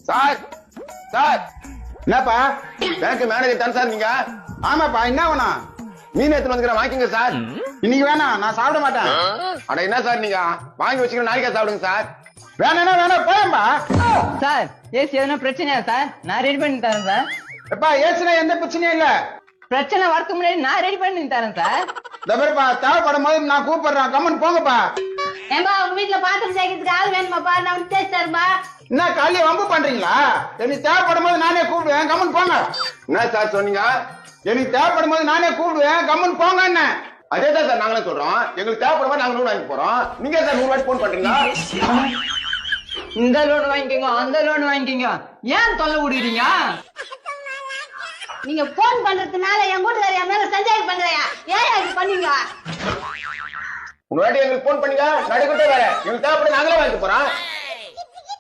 Sir sir என்னப்பா bank manager தான் sir நீங்க? ஆமாப்பா, என்ன வேணும்? மீன் எடுத்து வந்துக்கிறேன், வாங்கிங்க சார். இன்னைக்கு வேணாம், நான் சாப்பிட மாட்டேன். அட என்ன சார் நீங்க வாங்கி வச்சுக்கிற நாளைக்கா சாப்பிடுங்க சார். வேணா வேணாம் போயம்பா. சார் ஏசி எதனா பிரச்சனையா சார்? நான் ரெடி பண்ணி தரேன் சார். எப்பா ஏசுனா எந்த பிரச்சனையும் இல்ல. பிரச்சனை வரதுக்கு முன்னாடி நான் ரெடி பண்ணி தரேன் சார். தபர்ப்பா தேவைப்படும் போது நான் கூப்பிடுறேன், கம்மன் போங்கப்பா. ஏம்பா உங்க வீட்டுல பாத்திரம் சேர்க்கறதுக்கு ஆள் வேணுமாப்பா? நான் வந்து தேய்ச்சி தரேன்பா. என்ன காலையில வம்பு பண்றீங்களா? எனக்கு தேவைப்படும் போது நானே கூப்பிடுவேன், கம்மன் போங்க. என்ன சார் சொன்னீங்க? எனக்கு தேவைப்படும் போது நானே கூப்பிடுவேன், கம்மன் போங்க. என்ன அதே தான் சார் நாங்களும் சொல்றோம். எங்களுக்கு தேவைப்படும் போது நாங்க 100 வாங்கி போறோம். நீங்க சார் 100 வாட்டி போன் பண்றீங்களா? இந்த லோன் வாங்கிக்கோங்க, அந்த லோன் வாங்கிக்கோங்க, ஏன் தொல்லை விடுறீங்க? நீங்க போன் பண்றதுனால என் கூட்டுக்கார என் மேல சந்தேகம் பண்றியா? ஏன் இப்படி பண்ணீங்க? முன்னாடி எங்களுக்கு போன் பண்ணீங்க, நடுக்கிட்டே வேற. எங்களுக்கு தேவைப்படும் நாங்களே வாங்கி போறோம்.